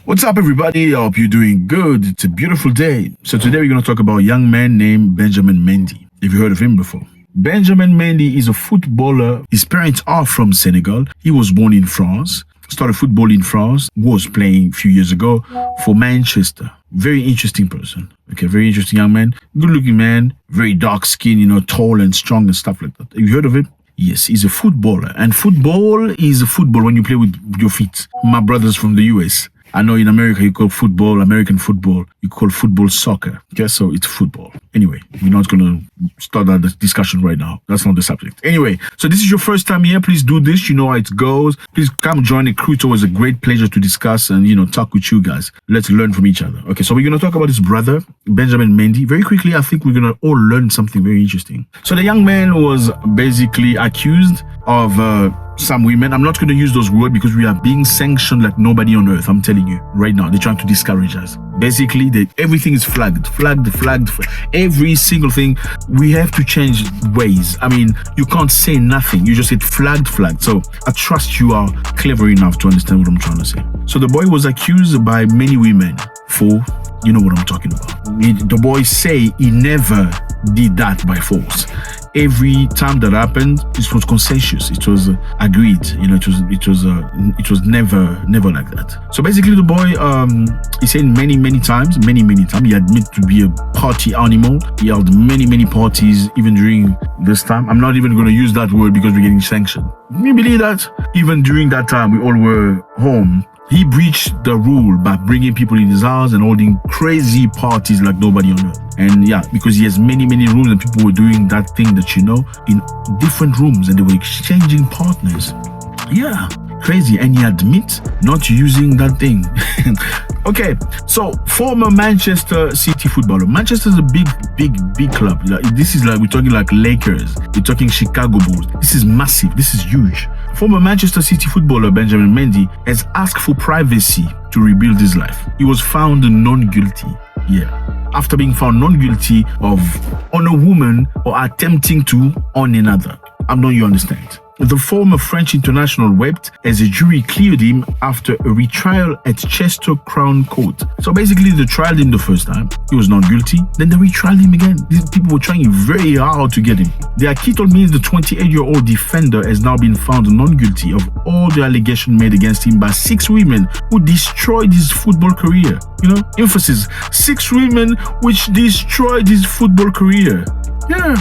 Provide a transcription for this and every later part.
What's up, everybody? I hope you're doing good. It's a beautiful day. So today we're going to talk about a young man named Benjamin Mendy. Have you heard of him before? Benjamin Mendy is a footballer. His parents are from Senegal. He was born in France, started football in France, was playing a few years ago for Manchester. Very interesting person. Okay, very interesting young man. Good looking man, very dark skin, tall and strong and stuff like that. Have you heard of him? Yes, he's a footballer. And football is a football when you play with your feet. My brother's from the US. I know in America you call football, American football, you call football soccer. Okay, so it's football. Anyway, we're not going to start that discussion right now. That's not the subject. Anyway, so this is your first time here. Please do this. You know how it goes. Please come join the crew. It's always a great pleasure to discuss and, talk with you guys. Let's learn from each other. Okay, so we're going to talk about his brother, Benjamin Mendy. Very quickly, I think we're going to all learn something very interesting. So the young man was basically accused of some women. I'm not going to use those words because we are being sanctioned like nobody on earth. I'm telling you right now, they're trying to discourage us. Basically, everything is flagged. Every single thing. We have to change ways. I mean, you can't say nothing. You just said flagged. So I trust you are clever enough to understand what I'm trying to say. So the boy was accused by many women for, you know what I'm talking about. The boys say he never did that by force. Every time that happened, it was consensuous. It was agreed. It was never like that. So basically, the boy, he said many times, he admitted to be a party animal. He held many parties even during this time. I'm not even going to use that word because we're getting sanctioned. You believe that? Even during that time, we all were home. He breached the rule by bringing people in his house and holding crazy parties like nobody on earth. And yeah, because he has many rooms and people were doing that thing that in different rooms and they were exchanging partners. Yeah, crazy. And he admits not using that thing. Okay, so former Manchester City footballer. Manchester is a big club. This is like, we're talking like Lakers. We're talking Chicago Bulls. This is massive. This is huge. Former Manchester City footballer Benjamin Mendy has asked for privacy to rebuild his life. He was found non-guilty. Yeah. After being found non-guilty of on a woman or attempting to on another. I know you understand. The former French international wept as a jury cleared him after a retrial at Chester Crown Court. So basically, they tried him the first time. He was not guilty. Then they retried him again. These people were trying very hard to get him. The acquittal means the 28-year-old defender has now been found non-guilty of all the allegations made against him by 6 women who destroyed his football career. Emphasis, 6 women which destroyed his football career. Yeah,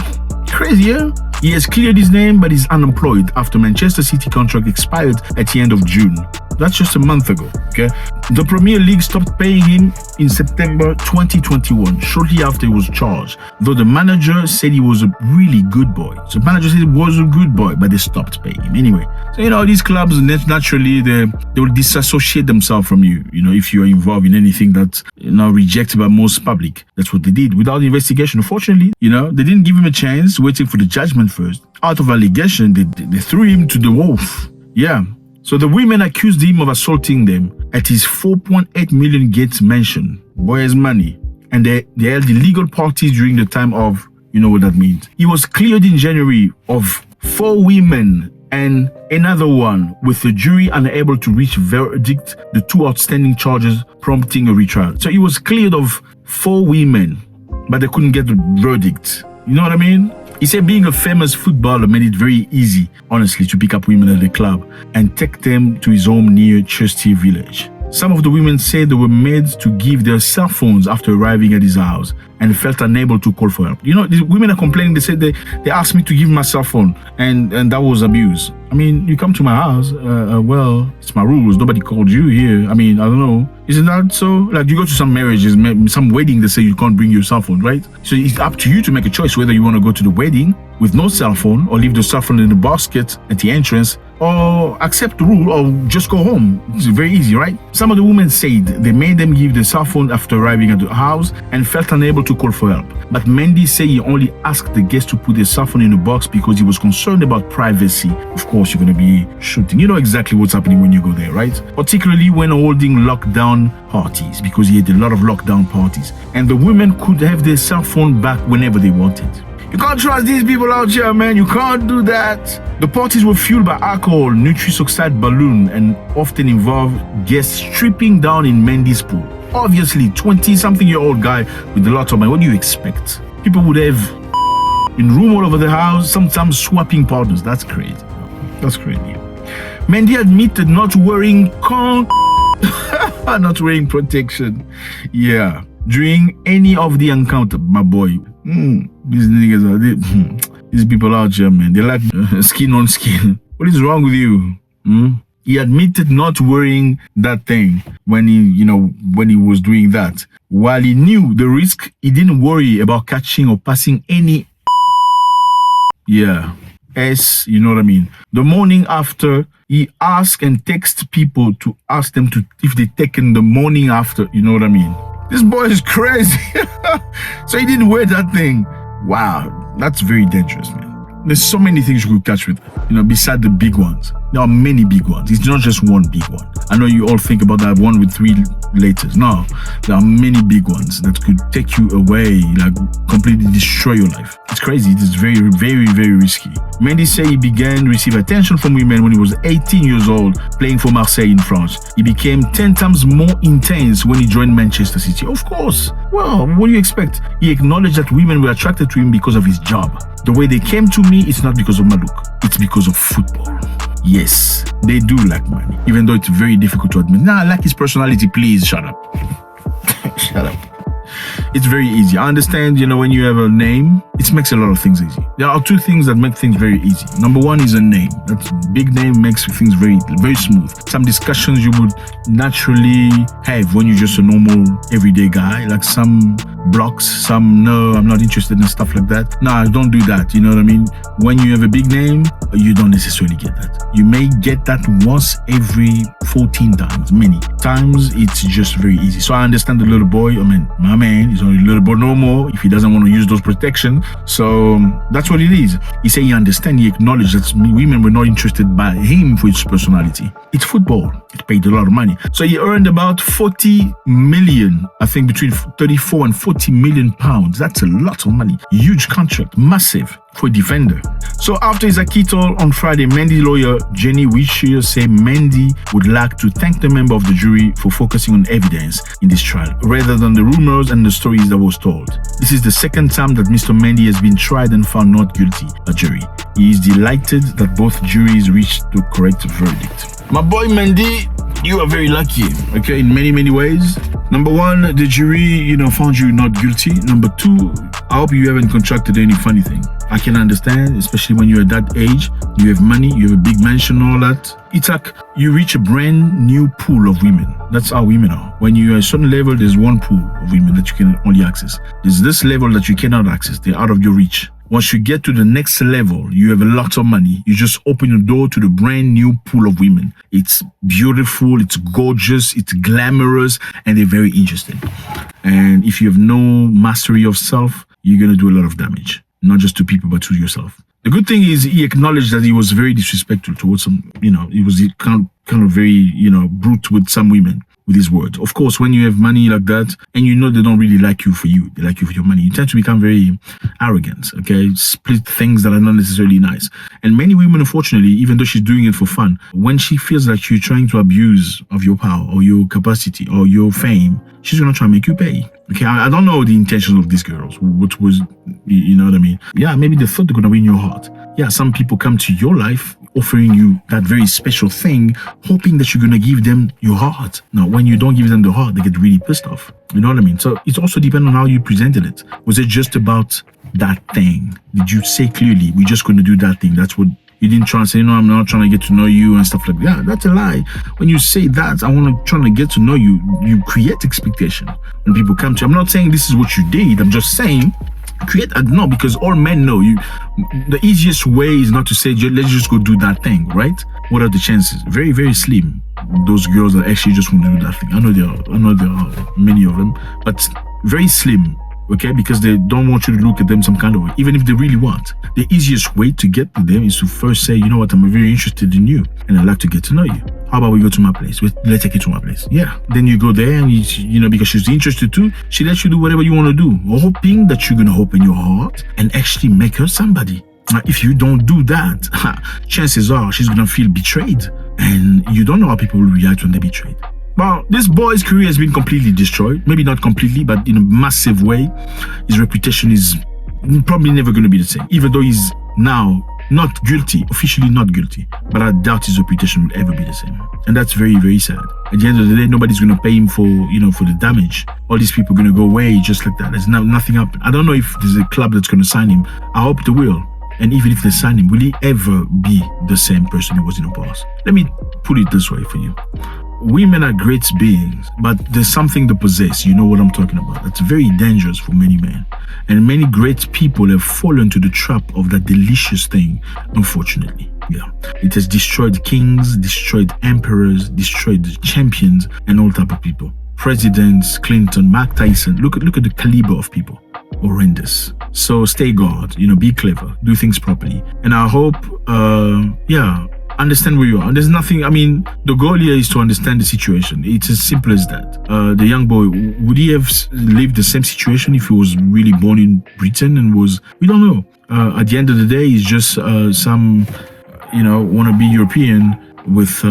crazy, yeah? He has cleared his name, but is unemployed after Manchester City contract expired at the end of June. That's just a month ago, okay? The Premier League stopped paying him in September 2021, shortly after he was charged, though the manager said he was a really good boy. So the manager said he was a good boy, but they stopped paying him anyway. So, these clubs, naturally, they will disassociate themselves from you, if you are involved in anything that's, rejected by most public. That's what they did without investigation. Unfortunately, they didn't give him a chance, waiting for the judgment first. Out of allegation, they threw him to the wolf. Yeah. So the women accused him of assaulting them at his 4.8 million Gates mansion. Boy has money. And they held illegal parties during the time of, you know what that means. He was cleared in January of 4 women and another one, with the jury unable to reach verdict, the 2 outstanding charges prompting a retrial. So he was cleared of 4 women, but they couldn't get the verdict. You know what I mean? He said being a famous footballer made it very easy, honestly, to pick up women at the club and take them to his home near Chester Village. Some of the women said they were made to give their cell phones after arriving at his house and felt unable to call for help. These women are complaining. They said they asked me to give my cell phone and that was abuse. I mean, you come to my house, well, it's my rules. Nobody called you here. I mean, I don't know. Isn't that so? Like, you go to some marriages, some wedding, they say you can't bring your cell phone, right? So it's up to you to make a choice whether you want to go to the wedding with no cell phone or leave the cell phone in the basket at the entrance, or accept the rule or just go home. It's very easy, right? Some of the women said they made them give the cell phone after arriving at the house and felt unable to call for help. But Mendy said he only asked the guests to put their cell phone in a box because he was concerned about privacy. Of course, you're going to be shooting. You know exactly what's happening when you go there, right? Particularly when holding lockdown parties, because he had a lot of lockdown parties. And the women could have their cell phone back whenever they wanted. You can't trust these people out here, man. You can't do that. The parties were fueled by alcohol, nitrous oxide balloon, and often involved guests stripping down in Mendy's pool. Obviously, 20-something-year-old guy with a lot of money. What do you expect? People would have in room all over the house, sometimes swapping partners. That's crazy. That's crazy. Mendy admitted not wearing not wearing protection. Yeah. During any of the encounter, my boy. These niggas are these people out here, man. They like skin on skin. What is wrong with you? He admitted not wearing that thing when he was doing that. While he knew the risk, he didn't worry about catching or passing any. Yeah. You know what I mean? The morning after, he asked and texted people to ask them if they taken the morning after. You know what I mean? This boy is crazy. So he didn't wear that thing. Wow, that's very dangerous, man. There's so many things you could catch with, beside the big ones. There are many big ones. It's not just one big one. I know you all think about that one with 3 letters. No, there are many big ones that could take you away, like completely destroy your life. It's crazy. It is very, very, very risky. Mendy said he began to receive attention from women when he was 18 years old, playing for Marseille in France. He became 10 times more intense when he joined Manchester City. Of course. Well, what do you expect? He acknowledged that women were attracted to him because of his job. The way they came to me, it's not because of my look. It's because of football. Yes, they do like money, even though it's very difficult to admit. Nah, I like his personality. Please shut up. Shut up. It's very easy. I understand, when you have a name, it makes a lot of things easy. There are 2 things that make things very easy. Number 1 is a name. That big name makes things very, very smooth. Some discussions you would naturally have when you're just a normal, everyday guy, like some blocks, some no, I'm not interested in stuff like that. Nah, don't do that. You know what I mean? When you have a big name, you don't necessarily get that. You may get that once every 14 times. Many times, it's just very easy. So I understand the little boy. I mean, my man is only a little boy no more if he doesn't want to use those protection. So that's what it is. He said he understand, he acknowledged that women were not interested by him for his personality. It's football. It paid a lot of money. So he earned about 40 million, I think between 34 and 40 million pounds. That's a lot of money. Huge contract, massive for a defender. So after his acquittal on Friday, Mendy's lawyer, Jenny Wishier, said Mendy would like to thank the member of the jury for focusing on evidence in this trial, rather than the rumors and the stories that was told. This is the second time that Mr. Mendy has been tried and found not guilty by jury. He is delighted that both juries reached the correct verdict. My boy Mendy, you are very lucky, okay, in many, many ways. Number 1, the jury, found you not guilty. Number 2, I hope you haven't contracted any funny thing. I can understand, especially when you're at that age, you have money, you have a big mansion, all that. It's like you reach a brand new pool of women. That's how women are. When you're at a certain level, there's one pool of women that you can only access. There's this level that you cannot access. They're out of your reach. Once you get to the next level, you have a lot of money. You just open the door to the brand new pool of women. It's beautiful, it's gorgeous, it's glamorous, and they're very interesting. And if you have no mastery of self, you're going to do a lot of damage. Not just to people, but to yourself. The good thing is he acknowledged that he was very disrespectful towards some, he was kind of very, brute with some women with his words. Of course, when you have money like that and they don't really like you for you, they like you for your money, you tend to become very arrogant, okay? Split things that are not necessarily nice. And many women, unfortunately, even though she's doing it for fun, when she feels like you're trying to abuse of your power or your capacity or your fame, she's going to try and make you pay. Okay, I don't know the intentions of these girls, what was, you know what I mean? Yeah, maybe they thought they're going to win your heart. Yeah, some people come to your life offering you that very special thing, hoping that you're going to give them your heart. Now, when you don't give them the heart, they get really pissed off. You know what I mean? So it also depends on how you presented it. Was it just about that thing? Did you say clearly, we're just going to do that thing? That's what you didn't try and say, I'm not trying to get to know you and stuff like that. Yeah, that's a lie. When you say that, I want to try to get to know you, you create expectation. When people come to you, I'm not saying this is what you did. I'm just saying, no, because all men know you. The easiest way is not to say, let's just go do that thing, right? What are the chances? Very, very slim. Those girls that actually just want to do that thing. I know there are many of them, but very slim okay? Because they don't want you to look at them some kind of way, even if they really want. The easiest way to get to them is to first say, you know what, I'm very interested in you and I'd like to get to know you. How about we go to my place? Let's take you to my place. Yeah. Then you go there and, because she's interested too, she lets you do whatever you want to do, hoping that you're going to open your heart and actually make her somebody. If you don't do that, chances are she's going to feel betrayed. And you don't know how people will react when they're betrayed. Well, this boy's career has been completely destroyed. Maybe not completely, but in a massive way. His reputation is probably never going to be the same, even though he's now not guilty, officially not guilty. But I doubt his reputation will ever be the same. And that's very, very sad. At the end of the day, nobody's going to pay him for the damage. All these people are going to go away just like that. There's nothing happened. I don't know if there's a club that's going to sign him. I hope they will. And even if they sign him, will he ever be the same person he was in the past? Let me put it this way for you. Women are great beings, but there's something they possess. You know what I'm talking about. That's very dangerous for many men. And many great people have fallen to the trap of that delicious thing, unfortunately. Yeah. It has destroyed kings, destroyed emperors, destroyed champions, and all type of people. Presidents, Clinton, Mike Tyson. Look at the caliber of people. Horrendous. So stay guard, be clever, do things properly. And I hope, understand where you are. And there's nothing, the goal here is to understand the situation. It's as simple as that. The young boy, would he have lived the same situation if he was really born in Britain and we don't know. At the end of the day, he's just some, wannabe European with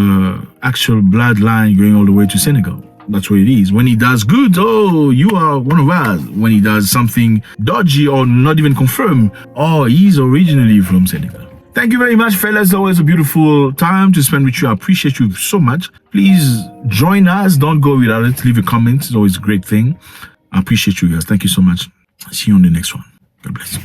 actual bloodline going all the way to Senegal. That's what it is. When he does good, oh, you are one of us. When he does something dodgy or not even confirmed, oh, he's originally from Senegal. Thank you very much, fellas. Always a beautiful time to spend with you. I appreciate you so much. Please join us. Don't go without it. Leave a comment. It's always a great thing. I appreciate you guys. Thank you so much. See you on the next one. God bless you.